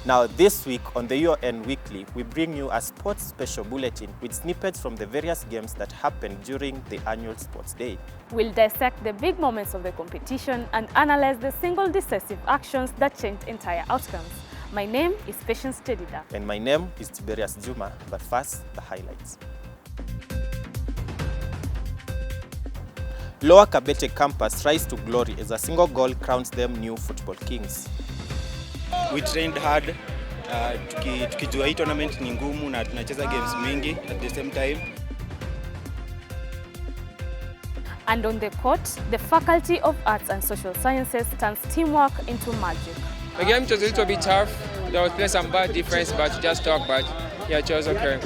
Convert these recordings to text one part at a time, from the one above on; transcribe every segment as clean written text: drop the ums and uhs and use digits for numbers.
Now this week on the UoN Weekly, we bring you a sports special bulletin with snippets from the various games that happened during the annual sports day. We'll dissect the big moments of the competition and analyze the single decisive actions that changed entire outcomes. My name is Patience Tedida. And my name is Tiberius Juma, but first, the highlights. Lower Kabete campus rise to glory as a single goal crowns them new football kings. We trained hard, tukijua hii tournament ni ngumu na tunacheza games mingi at the same time. And on the court, the Faculty of Arts and Social Sciences turns teamwork into magic. The game was a little bit tough. There was some bad difference, but just talk, but yeah, it was okay.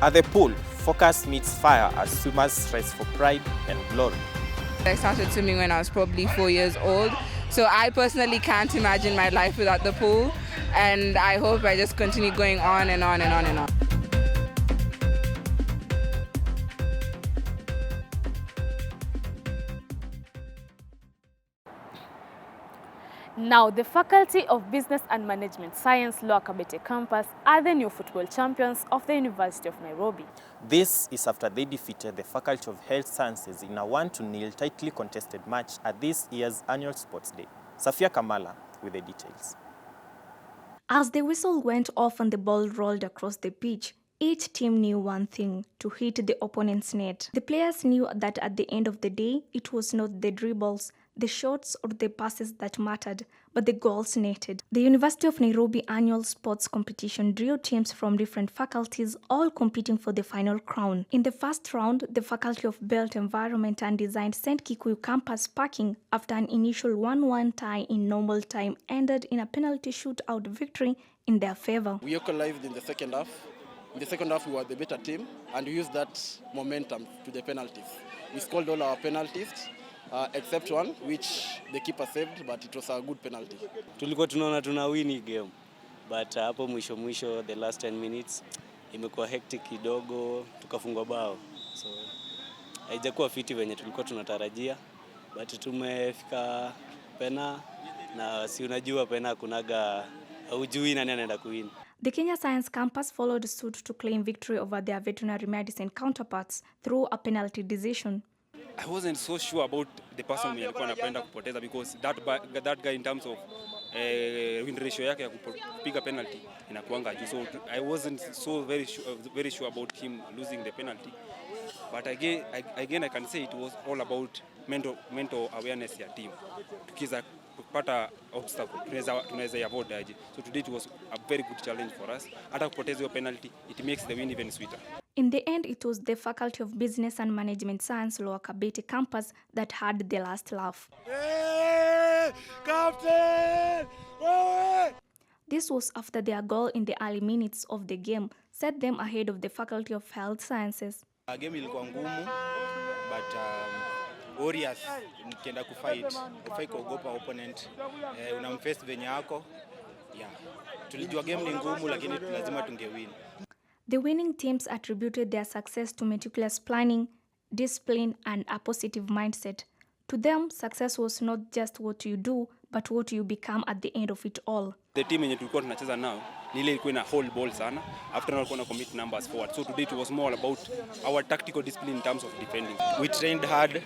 At the pool, focus meets fire as swimmers race for pride and glory. I started swimming when I was probably 4 years old. So I personally can't imagine my life without the pool. And I hope I just continue going on and on and on and on. Now, the Faculty of Business and Management Science, Lower Kabete campus, are the new football champions of the University of Nairobi. This is after they defeated the Faculty of Health Sciences in a 1-0 tightly contested match at this year's annual sports day. Safia Kamala with the details. As the whistle went off and the ball rolled across the pitch, each team knew one thing: to hit the opponent's net. The players knew that at the end of the day, it was not the dribbles, the shots or the passes that mattered, but the goals netted. The University of Nairobi annual sports competition drew teams from different faculties, all competing for the final crown. In the first round, the Faculty of Built Environment and Design sent Kikuyu campus packing after an initial 1-1 tie in normal time ended in a penalty shootout victory in their favor. We equalized in the second half. In the second half, we were the better team, and we used that momentum to the penalties. We scored all our penalties, except one, which the keeper saved, but it was a good penalty. Tulikuwa tunaona tuna win game, but hapo mwisho the last 10 minutes imekuwa hectic kidogo, tukafungwa bao. So haijakuwa fiti venye tulikuwa tunatarajia, but tumefika pena na si unajua pena kunaga hujui nani anaenda kuwin. The Kenya Science campus followed suit to claim victory over their veterinary medicine counterparts through a penalty decision. I wasn't so sure about the person mwenye alikuwa anapenda kupoteza because that guy in terms of win ratio yake ya kupiga penalty inakuanga juu. So I wasn't so very sure about him losing the penalty. But again I can say it was all about mental awareness ya team. Tukiza kupata obstacle tunaweza avoid aje. So today it was a very good challenge for us. Hata kupoteza hiyo penalty, it makes the win even sweeter. In the end, it was the Faculty of Business and Management Science, Lower Kabete campus that had the last laugh. Hey, Captain! Hey! This was after their goal in the early minutes of the game set them ahead of the Faculty of Health Sciences. Game ilikuwa ngumu, but Warriors nikienda kufight, ufai kuogopa opponent, unamface venye yako. Yeah. Tulijua game ni ngumu lakini lazima tungewin. The winning teams attributed their success to meticulous planning, discipline, and a positive mindset. To them, success was not just what you do, but what you become at the end of it all. The team yenye tulikuwa tunacheza nao ni ile ilikuwa ina hold ball sana. After walikuwa na commit numbers forward. So today it was more about our tactical discipline in terms of defending. We trained hard,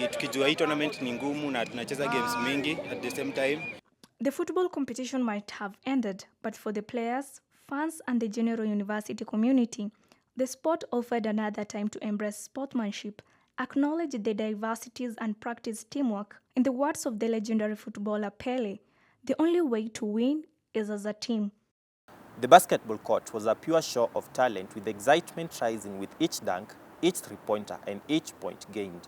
tukijua hii tournament ni ngumu na tunacheza games mingi at the same time. The football competition might have ended, but for the players, fans, and the general university community, the sport offered another time to embrace sportsmanship, acknowledge the diversities, and practice teamwork. In the words of the legendary footballer Pele, the only way to win is as a team. The basketball court was a pure show of talent with excitement rising with each dunk, each three-pointer, and each point gained.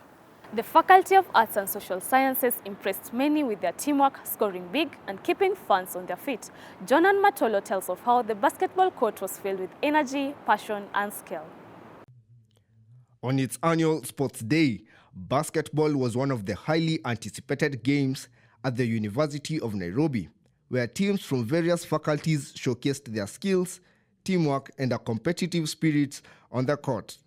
The Faculty of Arts and Social Sciences impressed many with their teamwork, scoring big and keeping fans on their feet. Jonan Matolo tells of how the basketball court was filled with energy, passion, and skill. On its annual sports day, basketball was one of the highly anticipated games at the University of Nairobi, where teams from various faculties showcased their skills, teamwork, and a competitive spirit on the court.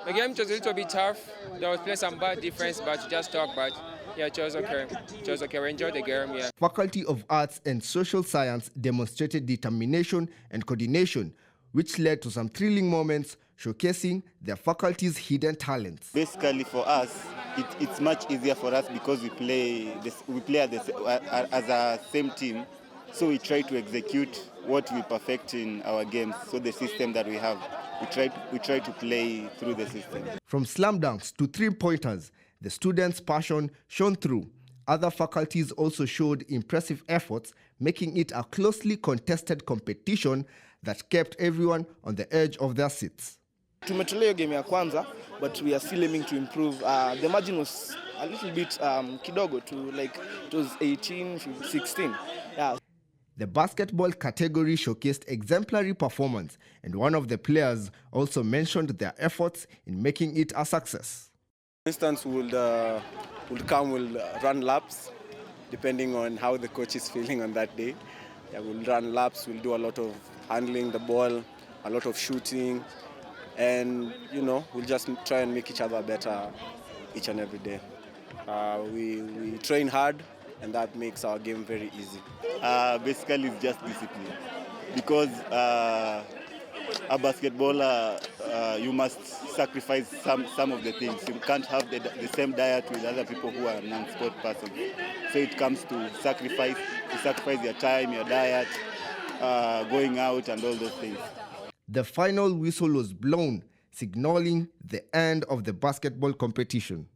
The game was a little bit tough. There was some bad difference, but just talk, but yeah, it was okay. It was okay. We enjoyed the game, yeah. Faculty of Arts and Social Science demonstrated determination and coordination, which led to some thrilling moments showcasing their faculty's hidden talents. Basically, for us, it's much easier for us because we play as a same team. So we try to execute what we perfect in our games. So the system that we have, we try to play through the system. From slam dunks to three-pointers, the students' passion shone through. Other faculties also showed impressive efforts, making it a closely contested competition that kept everyone on the edge of their seats. Tumetolea game ya kwanza, but we are still aiming to improve. The margin was a little bit kidogo to it was 18, 16. Yeah. The basketball category showcased exemplary performance, and one of the players also mentioned their efforts in making it a success. For instance, we'll run laps, depending on how the coach is feeling on that day. Yeah, we'll run laps, we'll do a lot of handling the ball, a lot of shooting, and we'll just try and make each other better each and every day. We train hard, and that makes our game very easy. Basically, it's just discipline. Because a basketballer, you must sacrifice some of the things. You can't have the same diet with other people who are non-sport persons. So it comes to sacrifice. You sacrifice your time, your diet, going out, and all those things. The final whistle was blown, signaling the end of the basketball competition.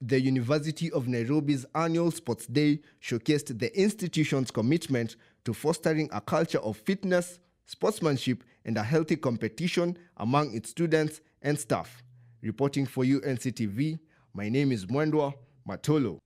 The University of Nairobi's annual Sports Day showcased the institution's commitment to fostering a culture of fitness, sportsmanship, and a healthy competition among its students and staff. Reporting for UNCTV, my name is Mwendwa Matolo.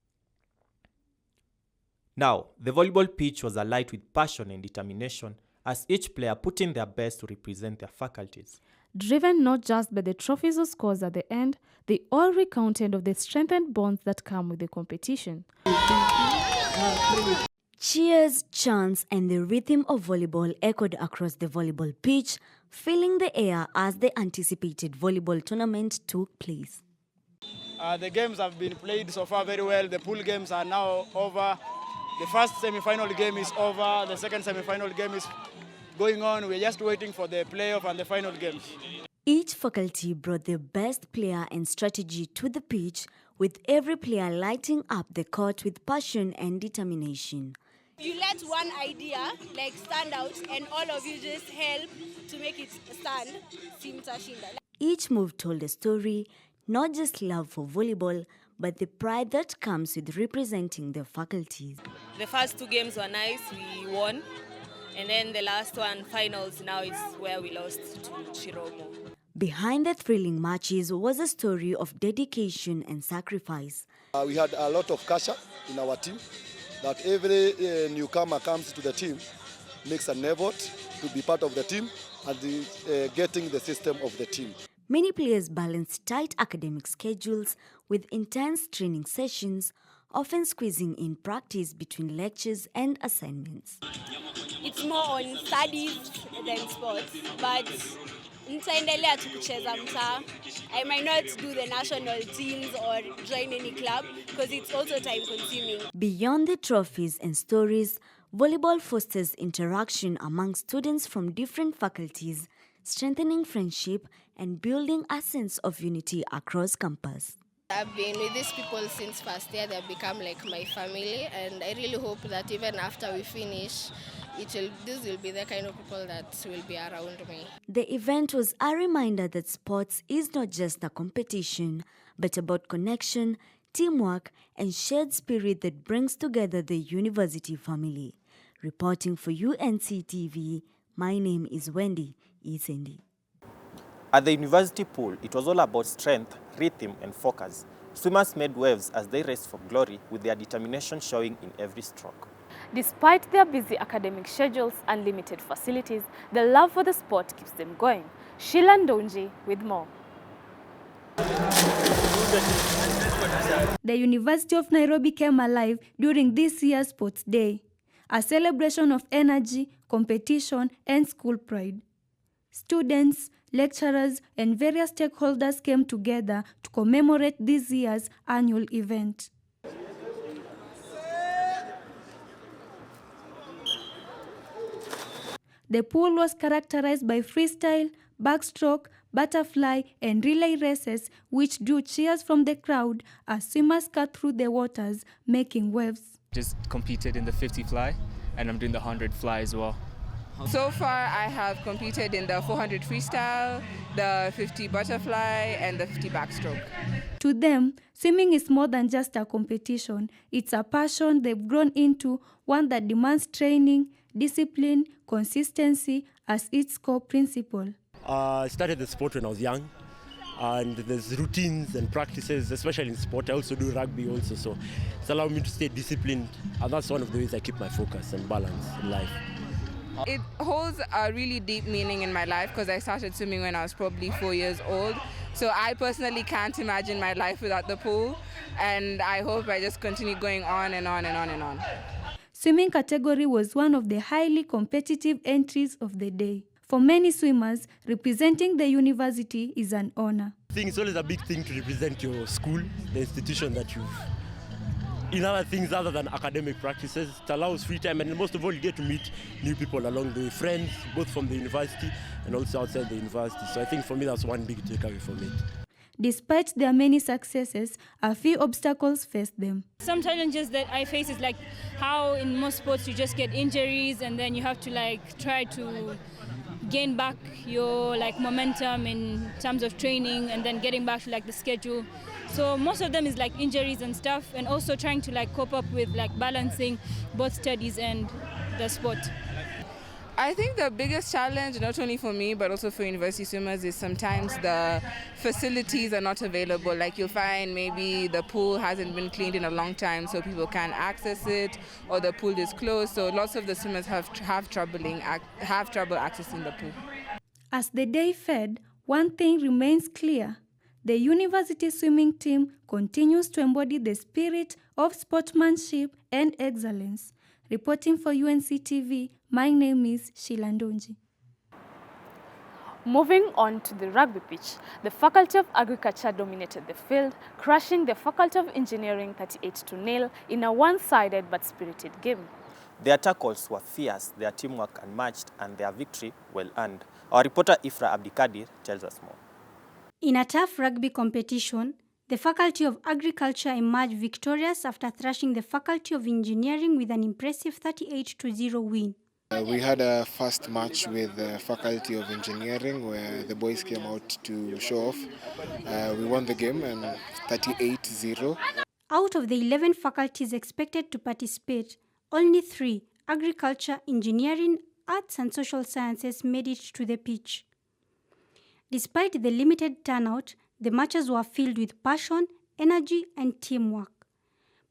Now, the volleyball pitch was alight with passion and determination as each player put in their best to represent their faculties. Driven not just by the trophies or scores at the end, they all recounted of the strengthened bonds that come with the competition. Cheers, chants, and the rhythm of volleyball echoed across the volleyball pitch, filling the air as the anticipated volleyball tournament took place. The games have been played so far very well. The pool games are now over. The first semi-final game is over. The second semi-final game is going on. We're just waiting for the playoff and the final games. Each faculty brought their best player and strategy to the pitch, with every player lighting up the court with passion and determination. You let one idea stand out, and all of you just help to make it stand. Each move told a story, not just love for volleyball, but the pride that comes with representing the faculties. The first two games were nice, we won. And then the last one, finals, now is where we lost to Chiromo. Behind the thrilling matches was a story of dedication and sacrifice. We had a lot of kasha in our team, that every newcomer comes to the team, makes an effort to be part of the team and getting the system of the team. Many players balanced tight academic schedules with intense training sessions, often squeezing in practice between lectures and assignments. It's more on studies than sports, but nitaendelea tu kucheza mtaa. I might not do the national teams or join any club because it's also time consuming. Beyond the trophies and stories, volleyball fosters interaction among students from different faculties, strengthening friendship and building a sense of unity across campus. I've been with these people since first year. They've become like my family, and I really hope that even after we finish, this will be the kind of people that will be around me. The event was a reminder that sports is not just a competition, but about connection, teamwork, and shared spirit that brings together the university family. Reporting for UNCTV, my name is Wendy Isendi. At the university pool, it was all about strength, rhythm, and focus. Swimmers made waves as they raced for glory, with their determination showing in every stroke. Despite their busy academic schedules and limited facilities, the love for the sport keeps them going. Sheila Ndonji with more. The University of Nairobi came alive during this year's Sports Day, a celebration of energy, competition, and school pride. Students, lecturers, and various stakeholders came together to commemorate this year's annual event. The pool was characterized by freestyle, backstroke, butterfly, and relay races, which drew cheers from the crowd as swimmers cut through the waters, making waves. Just competed in the 50 fly, and I'm doing the 100 fly as well. So far, I have competed in the 400 freestyle, the 50 butterfly, and the 50 backstroke. To them, swimming is more than just a competition. It's a passion they've grown into, one that demands training, discipline, consistency as its core principle. I started the sport when I was young, and there's routines and practices, especially in sport. I also do rugby also, so it's allowed me to stay disciplined, and that's one of the ways I keep my focus and balance in life. It holds a really deep meaning in my life because I started swimming when I was probably 4 years old. So I personally can't imagine my life without the pool, and I hope I just continue going on and on and on and on. Swimming category was one of the highly competitive entries of the day. For many swimmers, representing the university is an honor. I think it's always a big thing to represent your school, the institution that you've. In other things other than academic practices, it allows free time, and most of all, you get to meet new people along the way, friends, both from the university and also outside the university. So I think for me, that's one big takeaway from it. Despite their many successes, a few obstacles face them. Some challenges that I face is like how in most sports you just get injuries and then you have to like try to gain back your like momentum in terms of training and then getting back to like the schedule. So most of them is like injuries and stuff, and also trying to like cope up with like balancing both studies and the sport. I think the biggest challenge, not only for me, but also for university swimmers, is sometimes the facilities are not available. Like you'll find maybe the pool hasn't been cleaned in a long time, so people can't access it, or the pool is closed. So lots of the swimmers have trouble accessing the pool. As the day fed, one thing remains clear. The university swimming team continues to embody the spirit of sportsmanship and excellence. Reporting for UNC TV, my name is Sheila Ndonji. Moving on to the rugby pitch, the Faculty of Agriculture dominated the field, crushing the Faculty of Engineering 38-0 in a one-sided but spirited game. Their tackles were fierce, their teamwork unmatched, and their victory well earned. Our reporter Ifra Abdikadir tells us more. In a tough rugby competition, the Faculty of Agriculture emerged victorious after thrashing the Faculty of Engineering with an impressive 38-0 win. We had a first match with the Faculty of Engineering where the boys came out to show off. We won the game and 38-0. Out of the 11 faculties expected to participate, only 3, Agriculture, Engineering, Arts and Social Sciences, made it to the pitch. Despite the limited turnout, the matches were filled with passion, energy, and teamwork.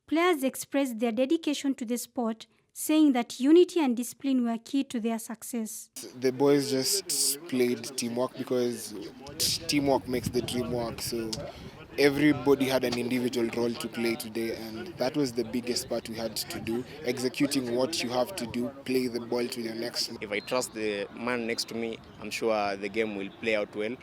Players expressed their dedication to the sport, saying that unity and discipline were key to their success. The boys just played teamwork because teamwork makes the dream work. So everybody had an individual role to play today, and that was the biggest part we had to do, executing what you have to do, play the ball to your next. If I trust the man next to me, I'm sure the game will play out well.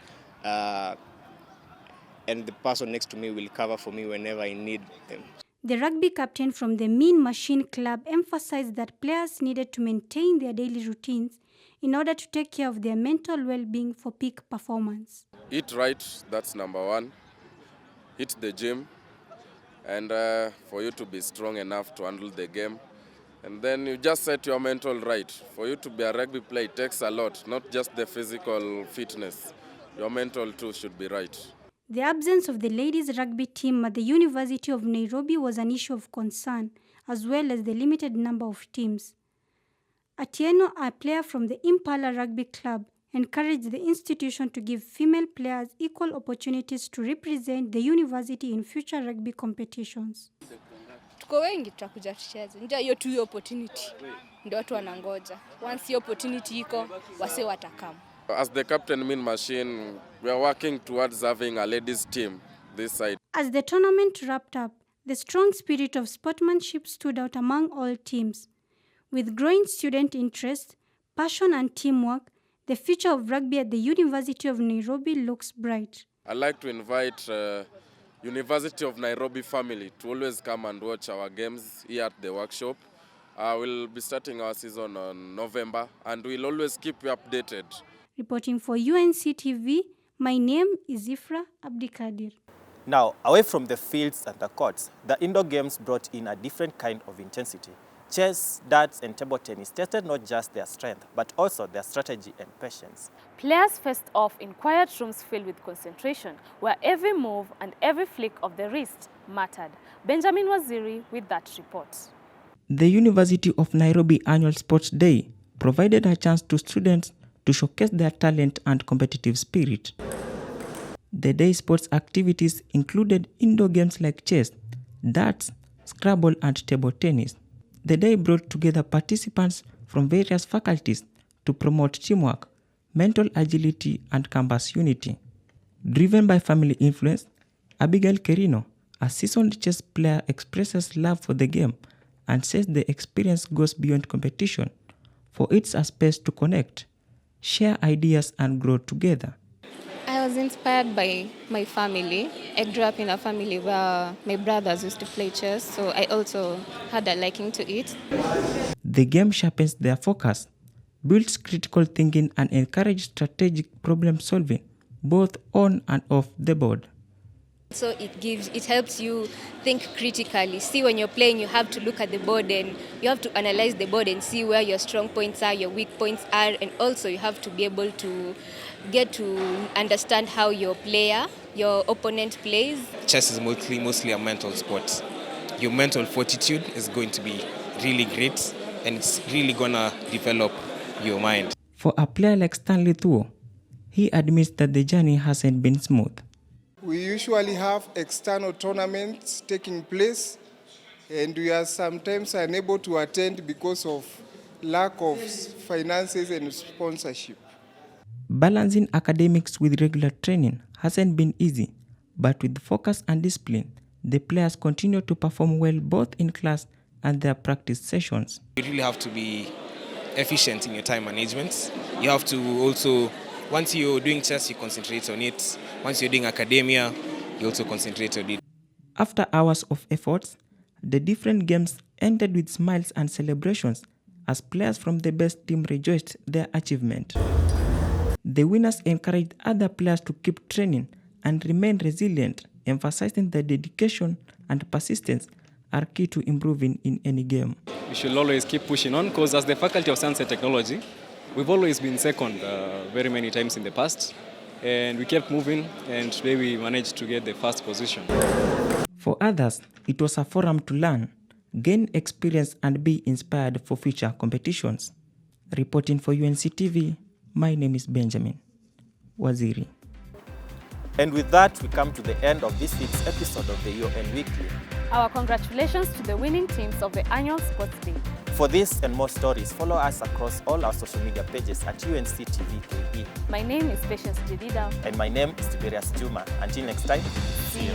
And the person next to me will cover for me whenever I need them. The rugby captain from the Mean Machine Club emphasized that players needed to maintain their daily routines in order to take care of their mental well-being for peak performance. Eat right, that's number one. Hit the gym, and for you to be strong enough to handle the game. And then you just set your mental right. For you to be a rugby player, it takes a lot, not just the physical fitness. Your mental too should be right. The absence of the ladies' rugby team at the University of Nairobi was an issue of concern, as well as the limited number of teams. Atieno, a player from the Impala Rugby Club, encouraged the institution to give female players equal opportunities to represent the university in future rugby competitions. Tuko wengi tutakuja tucheze. Ndio hiyo tu opportunity. Ndio watu wanangoja. Once hiyo opportunity iko, wase watakam. As the captain Mean Machine, we are working towards having a ladies team this side. As the tournament wrapped up, the strong spirit of sportsmanship stood out among all teams. With growing student interest, passion and teamwork, the future of rugby at the University of Nairobi looks bright. I'd like to invite University of Nairobi family to always come and watch our games here at the workshop. We'll be starting our season on November, and we'll always keep you updated. Reporting for UNC TV, my name is Ifra Abdikadir. Now, away from the fields and the courts, the indoor games brought in a different kind of intensity. Chess, darts, and table tennis tested not just their strength, but also their strategy and patience. Players faced off in quiet rooms filled with concentration, where every move and every flick of the wrist mattered. Benjamin Waziri with that report. The University of Nairobi Annual Sports Day provided a chance to students to showcase their talent and competitive spirit. The day's sports activities included indoor games like chess, darts, Scrabble, and table tennis. The day brought together participants from various faculties to promote teamwork, mental agility, and campus unity. Driven by family influence, Abigail Kerino, a seasoned chess player, expresses love for the game and says the experience goes beyond competition, for it's a space to connect, share ideas, and grow together. I was inspired by my family. I grew up in a family where my brothers used to play chess, so I also had a liking to it. The game sharpens their focus, builds critical thinking, and encourages strategic problem solving, both on and off the board. So it helps you think critically. See, when you're playing, you have to look at the board and you have to analyze the board and see where your strong points are, your weak points are, and also you have to be able to get to understand how your opponent plays. Chess is mostly a mental sport. Your mental fortitude is going to be really great, and it's really gonna develop your mind. For a player like Stanley Thuo, he admits that the journey hasn't been smooth. We usually have external tournaments taking place, and we are sometimes unable to attend because of lack of finances and sponsorship. Balancing academics with regular training hasn't been easy, but with focus and discipline, the players continue to perform well both in class and their practice sessions. You really have to be efficient in your time management. You have to also, once you're doing chess, you concentrate on it. Once you're doing academia, you also concentrate on it. After hours of efforts, the different games ended with smiles and celebrations as players from the best team rejoiced their achievement. The winners encouraged other players to keep training and remain resilient, emphasizing that dedication and persistence are key to improving in any game. We should always keep pushing on, because as the Faculty of Science and Technology, we've always been second very many times in the past, and we kept moving, and today we managed to get the first position. For others, it was a forum to learn, gain experience, and be inspired for future competitions. Reporting for UNC TV, my name is Benjamin Waziri. And with that, we come to the end of this week's episode of the UoN Weekly. Our congratulations to the winning teams of the annual Sports Day. For this and more stories, follow us across all our social media pages at UNC TV KE. My name is Patience Jedida. And my name is Tiberius Juma. Until next time, see you.